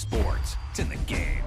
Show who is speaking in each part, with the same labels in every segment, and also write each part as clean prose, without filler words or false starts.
Speaker 1: sports. It's in the game.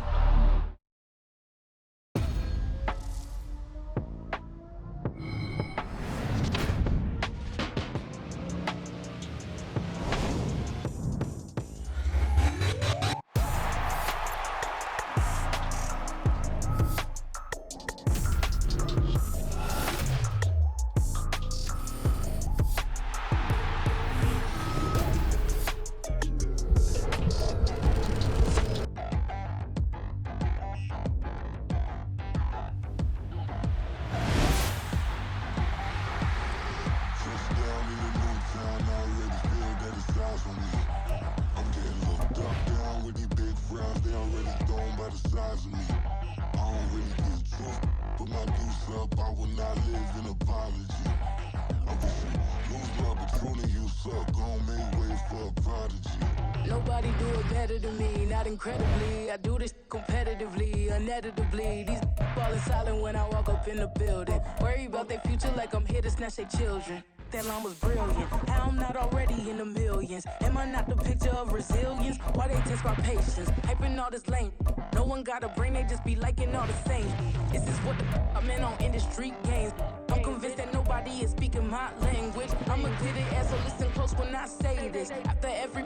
Speaker 2: Nobody do it better than me, not incredibly. I do this competitively, uneditably. These falling silent when I walk up in the building. Worry about their future like I'm here to snatch their children. That line was brilliant. How I'm not already in the millions? Am I not the picture of resilience? Why they test my patience? Hyping all this lame. No one got a brain, they just be liking all the same. This is what the I'm in on industry games. I'm convinced that nobody is speaking my language. I'ma get it as so listen close when I say this. After every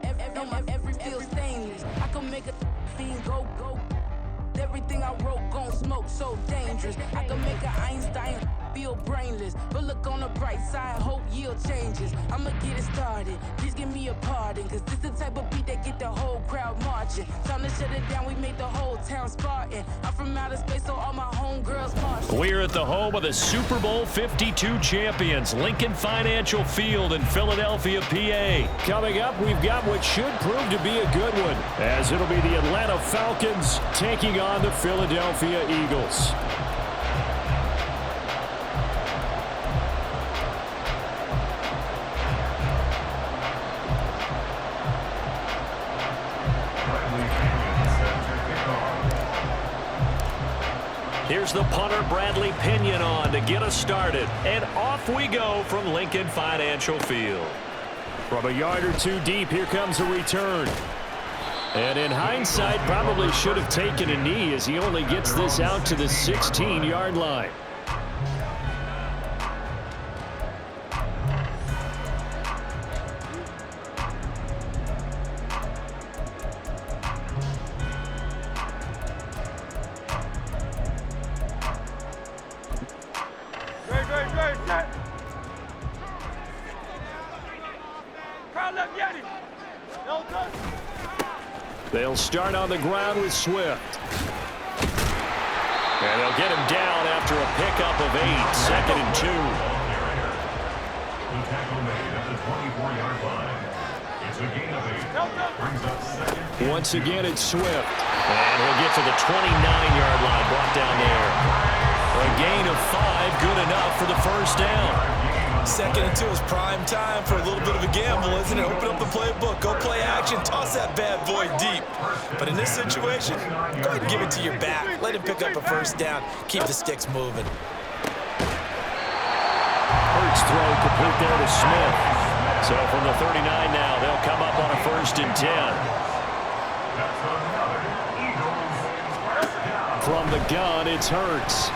Speaker 2: feel stainless. I can make a fiend go. Everything I wrote gon' smoke, so dangerous. I can make an Einstein feel brainless, but look on the bright side, hope yield changes. I'ma get it started, please give me a pardon, cause this the type of beat that get the whole crowd marching. Time to shut it down, we made the whole town Spartan. I'm from outer space, so all my homegirls marching.
Speaker 3: We're at the home of the Super Bowl 52 champions, Lincoln Financial Field in Philadelphia, PA. Coming up, we've got what should prove to be a good one, as it'll be the Atlanta Falcons taking on the Philadelphia Eagles. Here's the punter, Bradley Pinion, on to get us started. And off we go from Lincoln Financial Field. From a yard or two deep, here comes a return. And in hindsight, probably should have taken a knee as he only gets this out to the 16-yard line. They'll start on the ground with Swift. And they'll get him down after a pickup of 8, 2nd and 2.
Speaker 4: The tackle made at the 24-yard line. It's a gain of 8. Brings up second.
Speaker 3: Once again, it's Swift. And he'll get to the 29-yard line, brought down there. A gain of 5, good enough for the first down.
Speaker 5: 2nd and 2 is prime time for a little bit of a gamble, isn't it? Open up the playbook, go play action, toss that bad boy deep. But in this situation, go ahead and give it to your back. Let him pick up a first down. Keep the sticks moving.
Speaker 3: Hurts throw complete there to Smith. So from the 39 now, they'll come up on a 1st and 10. From the gun, it's Hurts.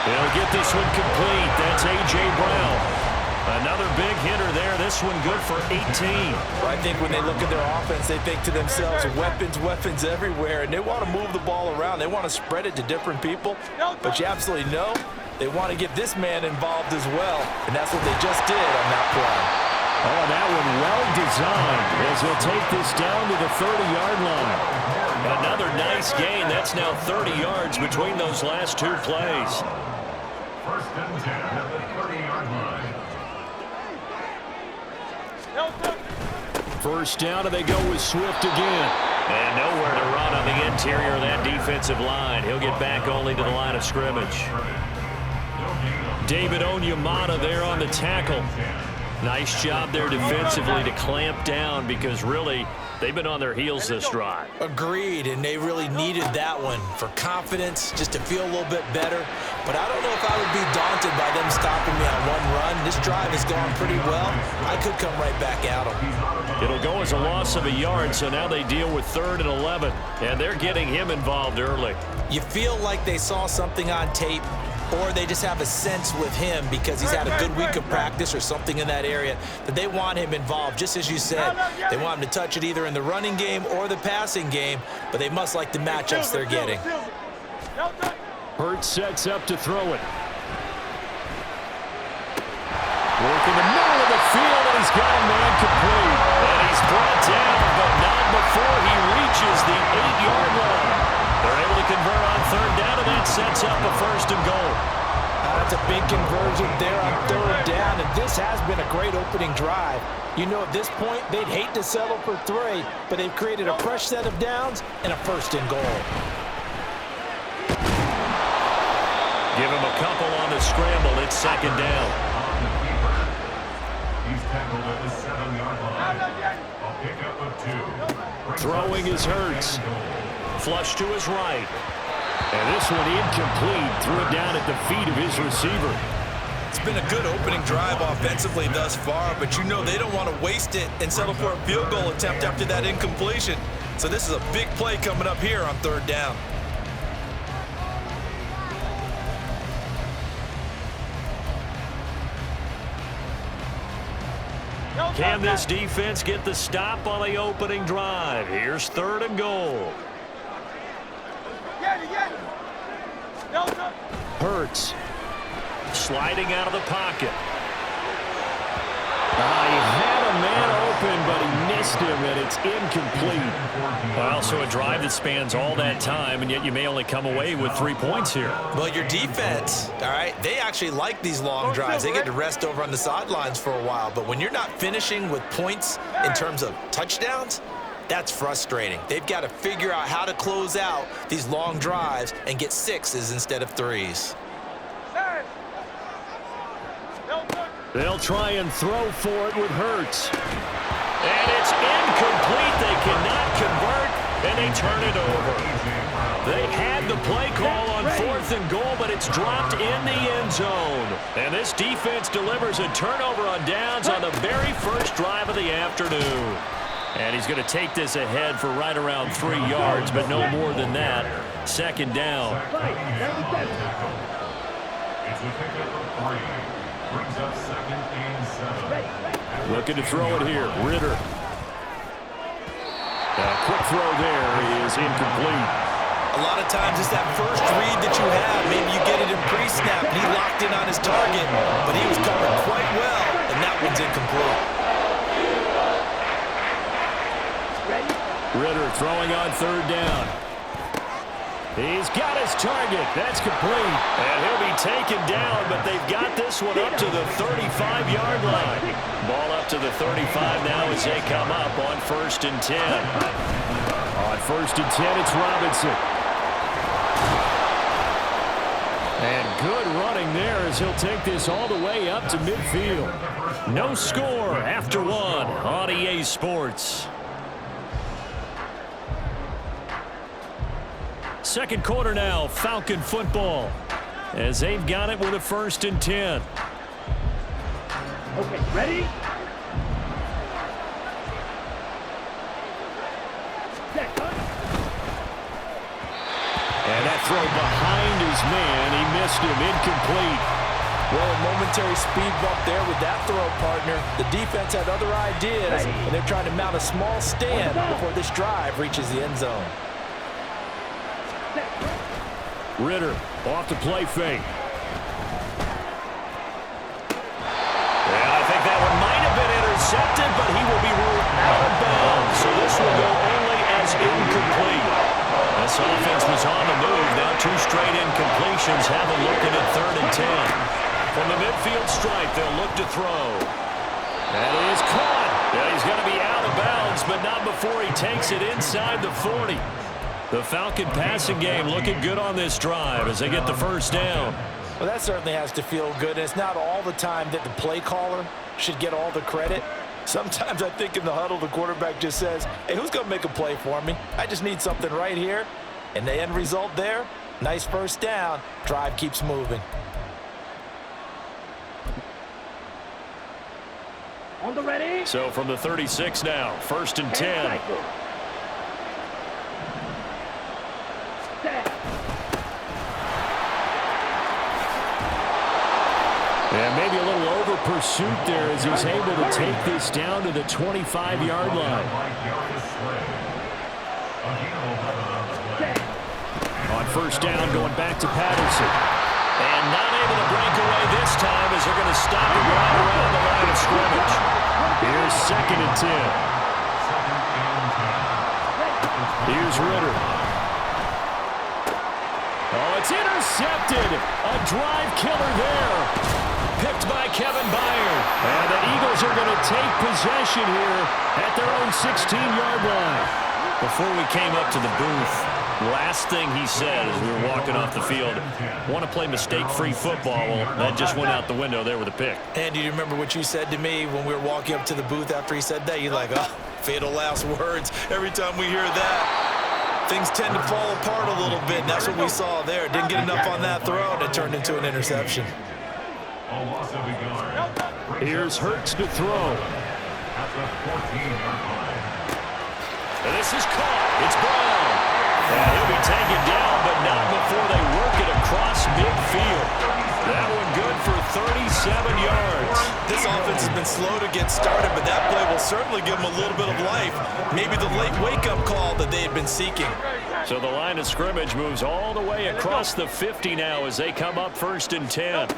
Speaker 3: They'll get this one complete. That's A.J. Brown. Another big hitter there. This one good for 18.
Speaker 5: I think when they look at their offense, they think to themselves, weapons everywhere, and they want to move the ball around. They want to spread it to different people, but you absolutely know they want to get this man involved as well, and that's what they just did on that play.
Speaker 3: Oh, that one well designed as he'll take this down to the 30-yard line. Another nice gain. That's now 30 yards between those last 2 plays.
Speaker 4: 1st and 10 at the 30-yard line.
Speaker 3: First down, and they go with Swift again. And nowhere to run on the interior of that defensive line. He'll get back only to the line of scrimmage. David Onyemata there on the tackle. Nice job there defensively to clamp down, because really They've been on their heels this drive.
Speaker 5: Agreed, and they really needed that one for confidence, just to feel a little bit better. But I don't know if I would be daunted by them stopping me on one run. This drive has gone pretty well. I could come right back at them.
Speaker 3: It'll go as a loss of a yard, so now they deal with 3rd and 11, and they're getting him involved early.
Speaker 5: You feel like they saw something on tape, or they just have a sense with him because he's had a good week of practice or something in that area that they want him involved. Just as you said, they want him to touch it either in the running game or the passing game, but they must like the matchups they're getting.
Speaker 3: Hurts sets up to throw it. Work in the middle of the field, and he's got a man complete. And he's brought down, but not before he reaches the 8-yard line. They're able to convert on 3rd down, and that sets up a 1st and goal.
Speaker 5: That's a big conversion there on 3rd down, and this has been a great opening drive. You know, at this point, they'd hate to settle for 3, but they've created a fresh set of downs and a 1st and goal.
Speaker 3: Give him a couple on the scramble. It's 2nd down.
Speaker 4: He's tackled at the 7-yard line. A pickup of 2.
Speaker 3: Throwing is Hurts. Flush to his right. And this one incomplete. Threw it down at the feet of his receiver.
Speaker 5: It's been a good opening drive offensively thus far, but you know they don't want to waste it and settle for a field goal attempt after that incompletion. So this is a big play coming up here on 3rd down.
Speaker 3: Can this defense get the stop on the opening drive? Here's 3rd and goal. Hurts sliding out of the pocket. He had a man open, but he missed him, and it's incomplete. Also a drive that spans all that time, and yet you may only come away with 3 points here.
Speaker 5: Well, your defense, all right, they actually like these long drives. They get to rest over on the sidelines for a while, but when you're not finishing with points in terms of touchdowns, that's frustrating. They've got to figure out how to close out these long drives and get 6s instead of 3s.
Speaker 3: They'll try and throw for it with Hurts. And it's incomplete. They cannot convert, and they turn it over. They had the play call on 4th and goal, but it's dropped in the end zone. And this defense delivers a turnover on downs on the very first drive of the afternoon. And he's going to take this ahead for right around 3 yards, but no more than that. 2nd down.
Speaker 4: It's a pickup of 3. Brings up 2nd and 7.
Speaker 3: Looking to throw it here. Ritter. A quick throw there is incomplete.
Speaker 5: A lot of times it's that first read that you have. Maybe you get it in pre-snap, and he locked in on his target, but he was covered quite well, and that one's incomplete.
Speaker 3: Ritter throwing on 3rd down. He's got his target. That's complete. And he'll be taken down, but they've got this one up to the 35-yard line. Ball up to the 35 now as they come up on 1st and 10. On 1st and 10, it's Robinson. And good running there as he'll take this all the way up to midfield. No score after 1 on EA Sports. Second quarter now, Falcon football, as they've got it with a 1st and 10.
Speaker 6: Okay, ready?
Speaker 3: And that throw behind his man, he missed him, incomplete.
Speaker 5: Well, a momentary speed bump there with that throw, partner. The defense had other ideas, and they're trying to mount a small stand before this drive reaches the end zone.
Speaker 3: Ritter off the play fake. And I think that one might have been intercepted, but he will be ruled out of bounds. So this will go only as incomplete. This offense was on the move. Now 2 straight incompletions. Have a look at it, 3rd and 10. From the midfield stripe, they'll look to throw. That is caught. Yeah, he's going to be out of bounds, but not before he takes it inside the 40. The Falcon passing game looking good on this drive as they get the 1st down.
Speaker 5: Well, that certainly has to feel good. And it's not all the time that the play caller should get all the credit. Sometimes I think in the huddle, the quarterback just says, hey, who's going to make a play for me? I just need something right here. And the end result there, nice first down. Drive keeps moving.
Speaker 6: On the ready.
Speaker 3: So from the 36 now, 1st and 10. And maybe a little over pursuit there as he's able to take this down to the 25-yard line. On 1st down, going back to Patterson. And not able to break away this time as they're going to stop him right around the line of scrimmage. Here's 2nd and 10. Here's Ritter. Oh, it's intercepted. A drive killer there. Picked by Kevin Byard. And the Eagles are going to take possession here at their own 16-yard line. Before we came up to the booth, last thing he said as we were walking off the field, want to play mistake-free football. Well, that just went out the window there with a pick.
Speaker 5: And do you remember what you said to me when we were walking up to the booth after he said that? You're like, oh, fatal last words. Every time we hear that, things tend to fall apart a little bit, and that's what we saw there. Didn't get enough on that throw, and it turned into an interception.
Speaker 3: Here's Hurts to throw. And this is caught. It's Brown. And he'll be taken down, but not before they work it across midfield. That one good for 37 yards.
Speaker 5: This offense has been slow to get started, but that play will certainly give them a little bit of life. Maybe the late wake-up call that they had been seeking.
Speaker 3: So the line of scrimmage moves all the way across the 50 now as they come up 1st and 10.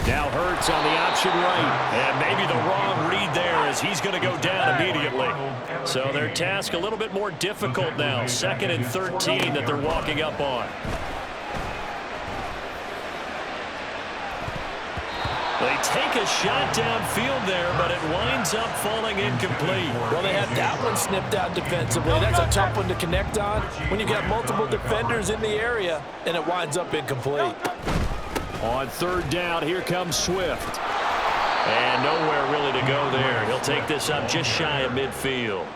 Speaker 3: Now Hurts on the option right. And maybe the wrong read there as he's going to go down immediately. So their task a little bit more difficult now. 2nd and 13 that they're walking up on. They take a shot downfield there, but it winds up falling incomplete.
Speaker 5: Well, they had that one snipped out defensively. That's a tough one to connect on when you got multiple defenders in the area, and it winds up incomplete.
Speaker 3: On 3rd down, here comes Swift. And nowhere really to go there. He'll take this up just shy of midfield.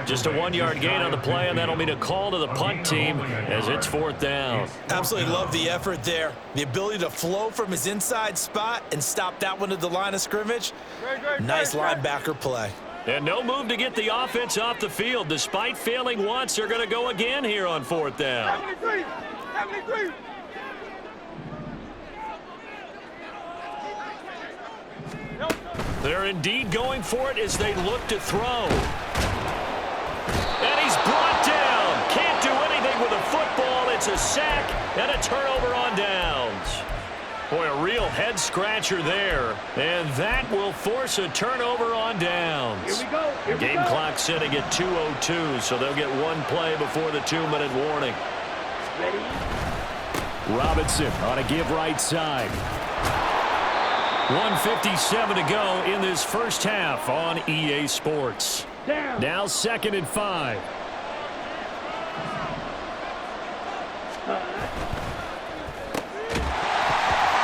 Speaker 3: Just a 1-yard gain on the play, and that'll mean a call to the punt team as it's 4th down.
Speaker 5: Absolutely love the effort there. The ability to flow from his inside spot and stop that one at the line of scrimmage. Nice linebacker play.
Speaker 3: And no move to get the offense off the field. Despite failing once, they're going to go again here on 4th down.
Speaker 6: 73.
Speaker 3: They're indeed going for it as they look to throw. And he's brought down. Can't do anything with a football. It's a sack and a turnover on downs. Boy, a real head-scratcher there. And that will force a turnover on downs.
Speaker 6: Here we go.
Speaker 3: Game clock sitting at 2:02, so they'll get one play before the 2-minute warning.
Speaker 6: Ready.
Speaker 3: Robinson on a give right side. 1:57 to go in this first half on EA Sports.
Speaker 6: Down.
Speaker 3: Now 2nd and 5.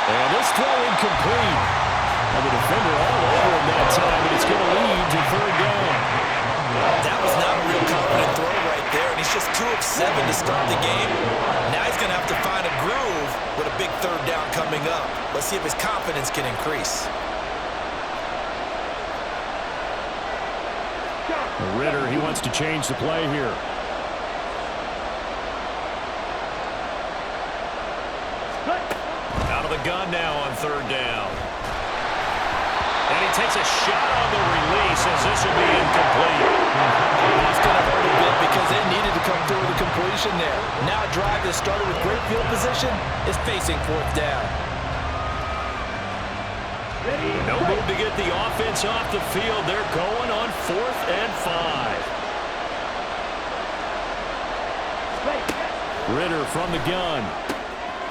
Speaker 3: And this throw incomplete. And the defender all over him that time, and it's going to lead to 3rd down.
Speaker 5: That was not a real confident throw right there, and he's just 2 of 7 to start the game. Now he's going to have to find a groove with a big 3rd down coming up. Let's see if his confidence can increase.
Speaker 3: Ritter, he wants to change the play here. Out of the gun now on 3rd down. And he takes a shot on the release as this will be incomplete.
Speaker 5: That's going to hurt a bit because they needed to come through with a completion there. Now a drive that started with great field position is facing 4th down.
Speaker 3: No move to get the offense off the field. They're going on 4th and 5. Ritter from the gun.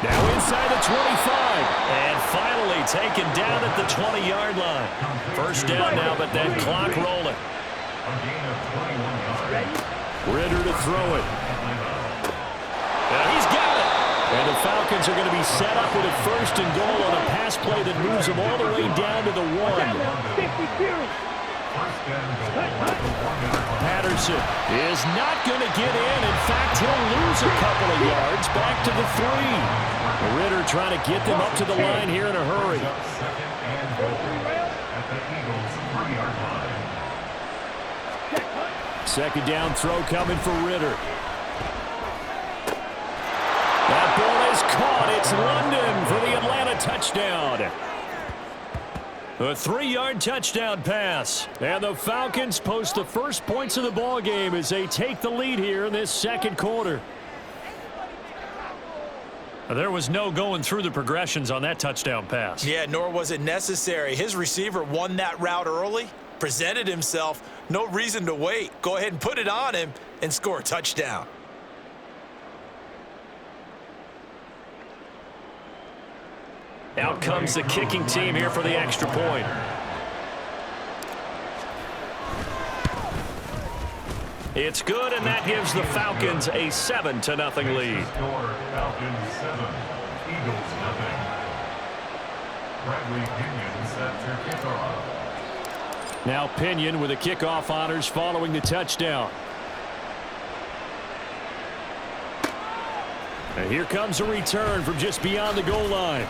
Speaker 3: Now inside the 25. And finally taken down at the 20-yard line. First down now, but that clock rolling. Ritter to throw it. And he's got it. And the Falcons are going to be set up with a 1st and goal on a pass play that moves them all the way down to the 1. Patterson is not going to get in. In fact, he'll lose a couple of yards back to the 3. Ritter trying to get them up to the line here in a hurry. Second down throw coming for Ritter. That ball is caught. It's London for the Atlanta touchdown. A 3-yard touchdown pass. And the Falcons post the first points of the ball game as they take the lead here in this second quarter. There was no going through the progressions on that touchdown pass.
Speaker 5: Yeah, nor was it necessary. His receiver won that route early, presented himself. No reason to wait. Go ahead and put it on him and score a touchdown.
Speaker 3: Out comes the kicking team here for the extra point. It's good, and that gives the Falcons a 7-0 lead.
Speaker 4: Falcons 7, Eagles 0. Bradley Pinion set to kickoff.
Speaker 3: Now Pinion with the kickoff honors following the touchdown. And here comes a return from just beyond the goal line.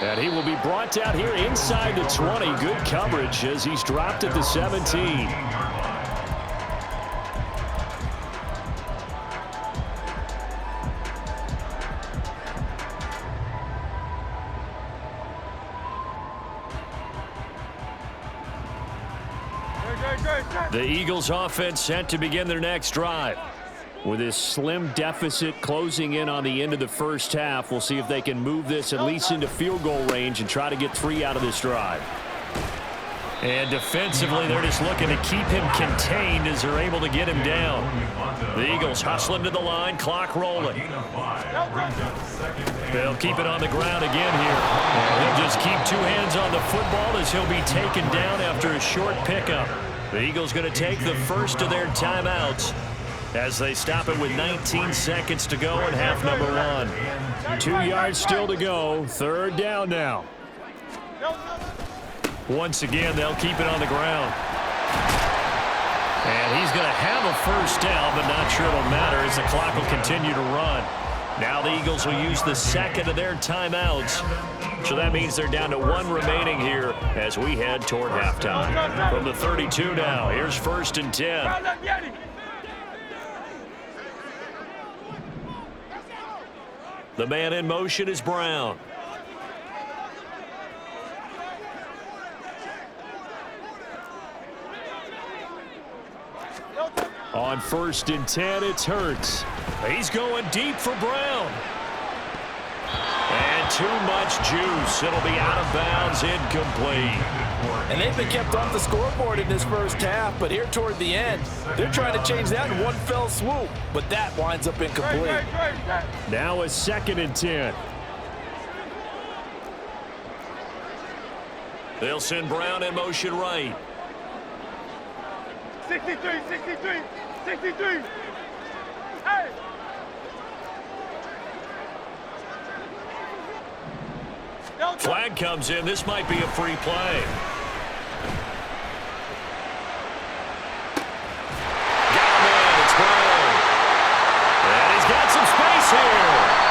Speaker 3: And he will be brought down here inside the 20. Good coverage as he's dropped at the 17. The Eagles offense set to begin their next drive. With this slim deficit closing in on the end of the first half, we'll see if they can move this at least into field goal range and try to get 3 out of this drive. And defensively, they're just looking to keep him contained as they're able to get him down. The Eagles hustle him to the line, clock rolling. They'll keep it on the ground again here. And he'll just keep 2 hands on the football as he'll be taken down after a short pickup. The Eagles going to take the first of their timeouts as they stop it with 19 seconds to go in half number 1. 2 yards still to go. 3rd down now. Once again, they'll keep it on the ground. And he's going to have a 1st down, but not sure it'll matter as the clock will continue to run. Now the Eagles will use the second of their timeouts. So that means they're down to 1 remaining here as we head toward halftime. From the 32 now, here's 1st and 10. The man in motion is Brown. On 1st and 10, it's Hurts. He's going deep for Brown. And too much juice. It'll be out of bounds, incomplete.
Speaker 5: And they've been kept off the scoreboard in this first half, but here toward the end, they're trying to change that in one fell swoop, but that winds up incomplete.
Speaker 3: Now a 2nd and 10. They'll send Brown in motion right.
Speaker 6: 63, 63, 63. Hey!
Speaker 3: Flag comes in. This might be a free play. Got him in. It's Brown. And he's got some space here.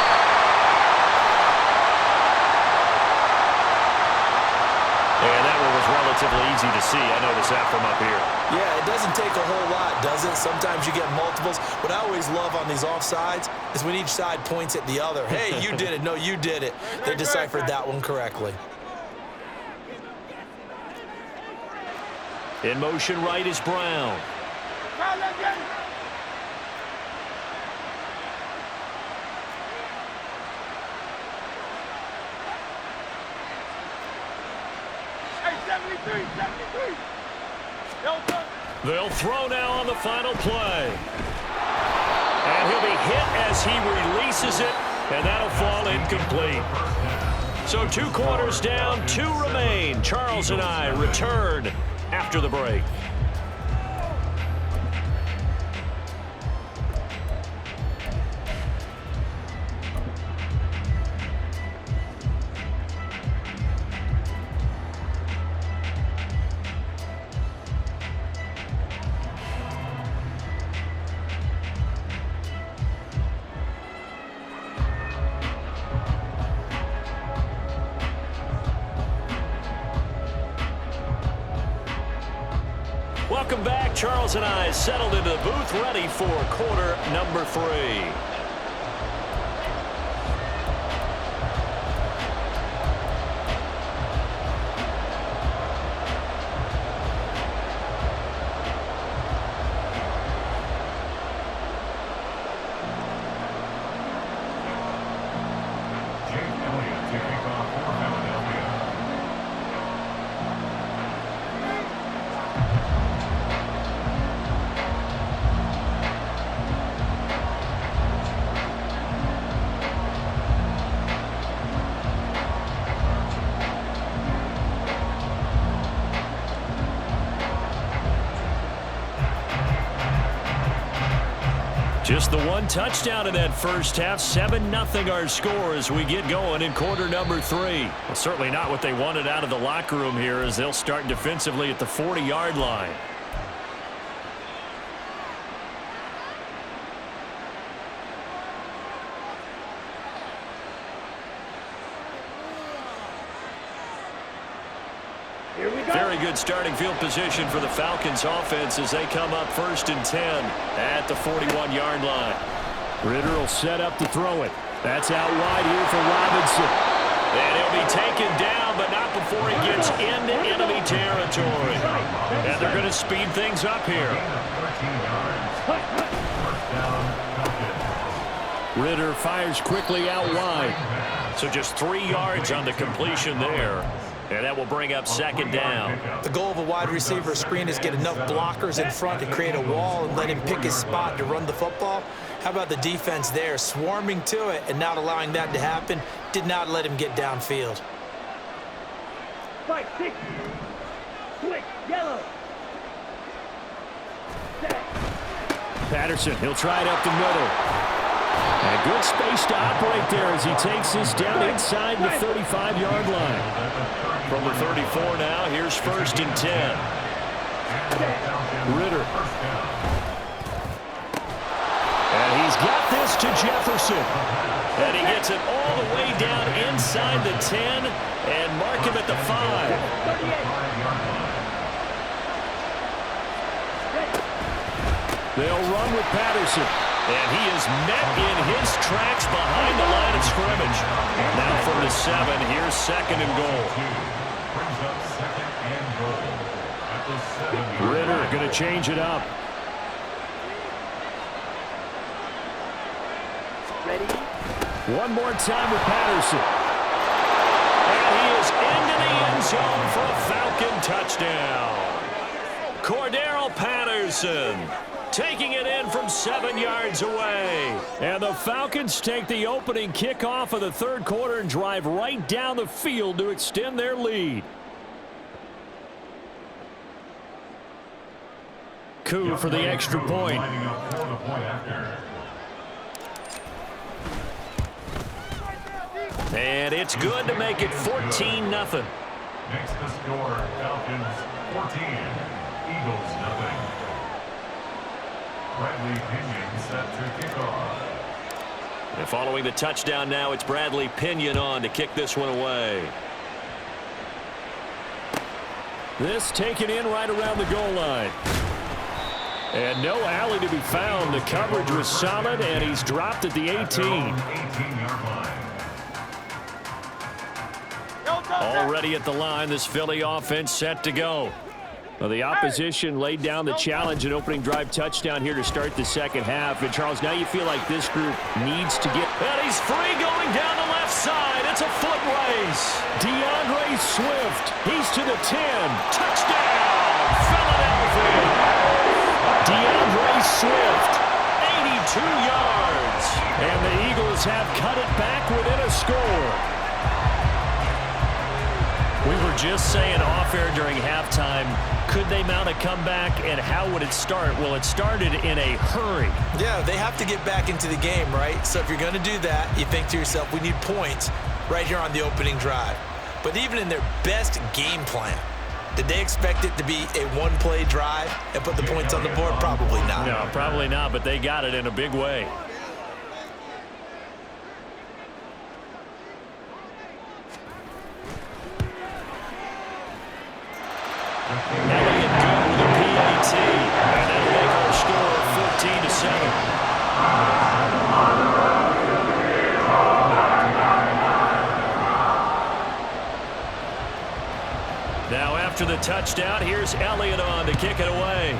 Speaker 3: And that one was relatively easy to see. I noticed that from up here.
Speaker 5: Yeah, it doesn't take a whole lot, does it? Sometimes you get multiples. What I always love on these offsides is when each side points at the other. Hey, you did it. No, you did it. They deciphered that one correctly.
Speaker 3: In motion right is Brown. They'll throw now on the final play. And he'll be hit as he releases it, and that'll fall incomplete. So 2 quarters down, 2 remain. Charles and I return after the break. Welcome back. Charles and I settled into the booth, ready for quarter number 3. Just the one touchdown in that first half. 7-0 our score as we get going in quarter number 3. Well, certainly not what they wanted out of the locker room here as they'll start defensively at the 40-yard line. Very good starting field position for the Falcons offense as they come up 1st and 10 at the 41-yard line. Ritter will set up to throw it. That's out wide here for Robinson. And he'll be taken down, but not before he gets into enemy territory. And they're going to speed things up here. Ritter fires quickly out wide. So just 3 yards on the completion there. And that will bring up 2nd down.
Speaker 5: The goal of a wide receiver screen is get enough blockers in front to create a wall and let him pick his spot to run the football. How about the defense there, swarming to it and not allowing that to happen? Did not let him get downfield.
Speaker 6: 5, 6, quick, yellow.
Speaker 3: Patterson, he'll try it up the middle. And good space to operate there as he takes this down inside the 35-yard line. From the 34 now, here's 1st and 10. Ritter. And he's got this to Jefferson. And he gets it all the way down inside the 10 and mark him at the 5. They'll run with Patterson. And he is met in his tracks behind the line of scrimmage. Now from the 7, here's 2nd and goal. Ritter going to change it up.
Speaker 6: Ready?
Speaker 3: One more time with Patterson. And he is into the end zone for a Falcon touchdown. Cordero Patterson taking it in from 7 yards away. And the Falcons take the opening kickoff of the 3rd quarter and drive right down the field to extend their lead. Coup for the extra point. And it's good to make it 14-0.
Speaker 4: Makes the score Falcons 14, Eagles 0. Bradley Pinion set to kick off.
Speaker 3: And following the touchdown now, it's Bradley Pinion on to kick this one away. This taken in right around the goal line. And no alley to be found. The coverage was solid, and he's dropped at the 18.
Speaker 4: 18-yard line.
Speaker 3: Already at the line, this Philly offense set to go. Well, the opposition laid down the challenge and opening drive touchdown here to start the 2nd half. And, Charles, now you feel like this group needs to get... And he's free going down the left side. It's a foot race. DeAndre Swift. He's to the 10. Touchdown, Philadelphia. DeAndre Swift, 82 yards. And the Eagles have cut it back within a score. We were just saying off-air during halftime, could they mount a comeback, and how would it start? Well, it started in a hurry.
Speaker 5: Yeah, they have to get back into the game, right? So if you're going to do that, you think to yourself, we need points right here on the opening drive. But even in their best game plan, did they expect it to be a one-play drive and put the points on the board? Probably not.
Speaker 3: No, probably not, but they got it in a big way. Elliott good with a PAT. after the touchdown. Here's Elliott on to kick it away.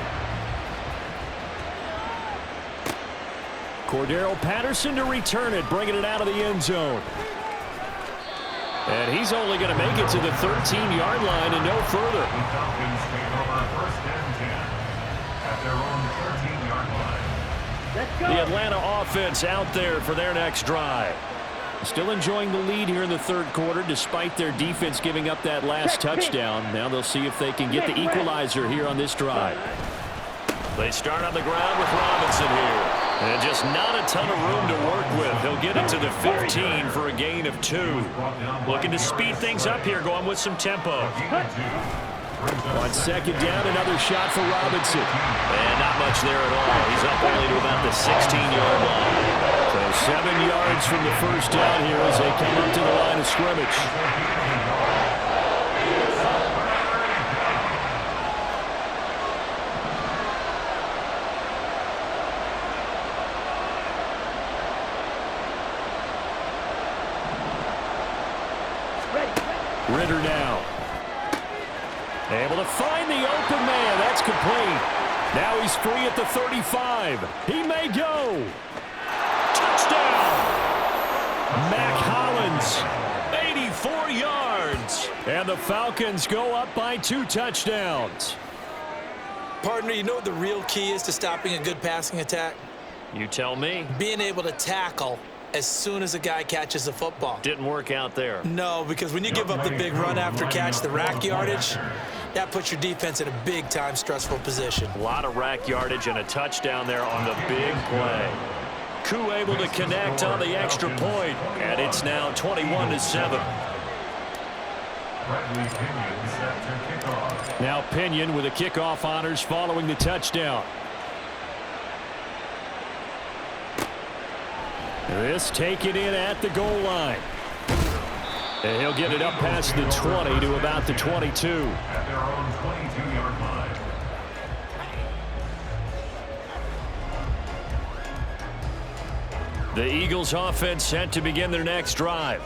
Speaker 3: Cordero Patterson to return it, bringing it out of the end zone. And he's only going to make it to the 13-yard line and no further.
Speaker 4: The Falcons take over first and 10 at their own 13-yard line.
Speaker 6: Let's go.
Speaker 3: The Atlanta offense out there for their next drive. Still enjoying the lead here in the third quarter despite their defense giving up that last touchdown. Now they'll see if they can get the equalizer here on this drive. They start on the ground with Robinson here. And just not a ton of room to work with. He'll get it to the 15 for a gain of 2. Looking to speed things up here, going with some tempo. On second down, another shot for Robinson. And not much there at all. He's up only to about the 16-yard line. So 7 yards from the first down here as they come up to the line of scrimmage. Ritter now. Able to find the open man. That's complete. Now he's free at the 35. He may go. Touchdown. Mac Hollins. 84 yards. And the Falcons go up by 2 touchdowns.
Speaker 5: Partner, you know what the real key is to stopping a good passing attack?
Speaker 3: You tell me.
Speaker 5: Being able to tackle as soon as a guy catches the football.
Speaker 3: Didn't work out there.
Speaker 5: No, because when you give up the big run after catch, the rack yardage, that puts your defense in a big-time stressful position.
Speaker 3: A lot of rack yardage and a touchdown there on the big play. Koo able to connect on the extra point, and it's now 21-7. Now Pinion with the kickoff honors following the touchdown. This taken in at the goal line. And he'll get it up past the 20 to about the 22.
Speaker 4: At their own 22-yard line.
Speaker 3: The Eagles offense set to begin their next drive.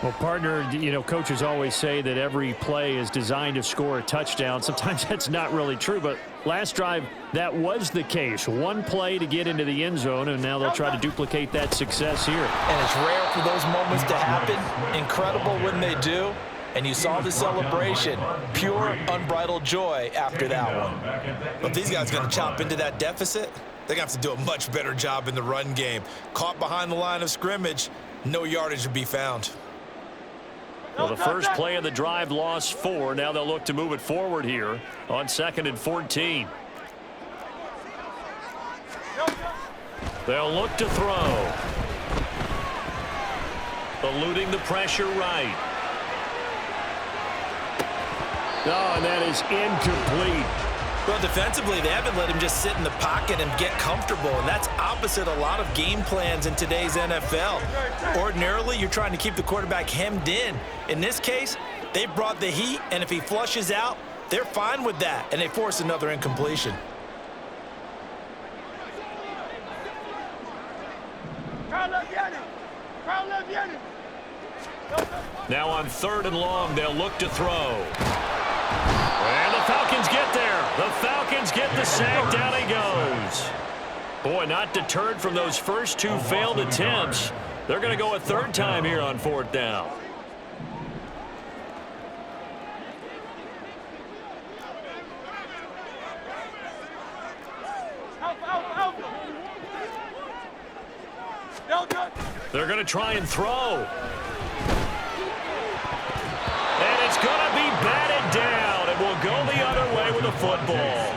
Speaker 3: Well, partner, you know, coaches always say that every play is designed to score a touchdown. Sometimes that's not really true, but last drive, that was the case. One play to get into the end zone, and now they'll try to duplicate that success here.
Speaker 5: And it's rare for those moments to happen. Incredible when they do. And you saw the celebration. Pure, unbridled joy after that one.
Speaker 7: But if these guys are going to chop into that deficit, they're going to have to do a much better job in the run game. Caught behind the line of scrimmage, no yardage to be found.
Speaker 3: Well, the first play of the drive lost 4. Now they'll look to move it forward here on 2nd and 14. They'll look to throw. Eluding the pressure right. Oh, and that is incomplete.
Speaker 5: Well, defensively, they haven't let him just sit in the pocket and get comfortable, and that's opposite a lot of game plans in today's NFL. Ordinarily, you're trying to keep the quarterback hemmed in. In this case, they brought the heat, and if he flushes out, they're fine with that, and they force another incompletion.
Speaker 3: Now on 3rd and long, they'll look to throw. And the Falcons get there. The Falcons get the sack. Down he goes. Boy, not deterred from those first 2 failed attempts. They're going to go a 3rd time here on 4th down. They're going to try and throw. And it's going to be batted down. It will go the other way with a football.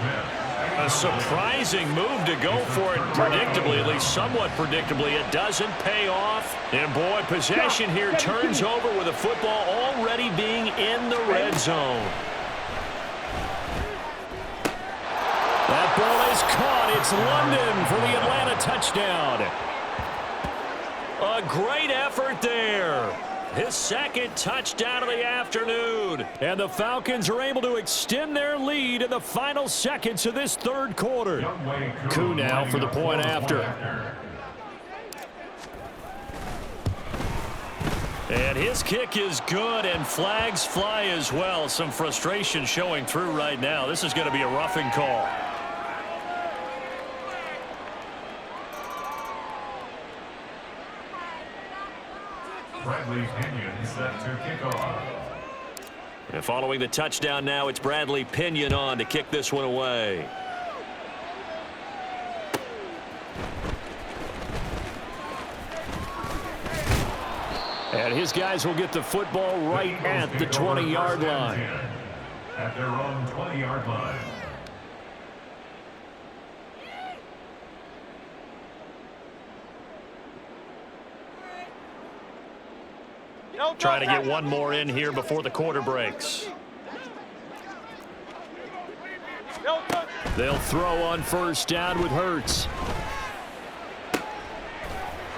Speaker 3: A surprising move to go for it predictably, at least somewhat predictably. It doesn't pay off. And boy, possession here turns over with a football already being in the red zone. That ball is caught. It's London for the Atlanta touchdown. A great effort there. His 2nd touchdown of the afternoon. And the Falcons are able to extend their lead in the final seconds of this 3rd quarter. Koo now for the point after. And his kick is good, and flags fly as well. Some frustration showing through right now. This is going to be a roughing call.
Speaker 4: Bradley Pinion set to kick off.
Speaker 3: And following the touchdown now, it's Bradley Pinion on to kick this one away. And his guys will get the football right at the 20-yard line.
Speaker 4: At their own 20-yard line.
Speaker 3: Trying to get one more in here before the quarter breaks. They'll throw on first down with Hurts.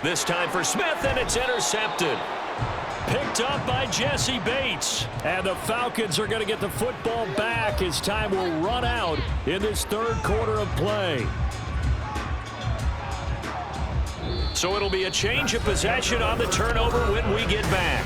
Speaker 3: This time for Smith, and it's intercepted. Picked up by Jesse Bates. And the Falcons are going to get the football back as time will run out in this third quarter of play. So it'll be a change of possession on the turnover when we get back.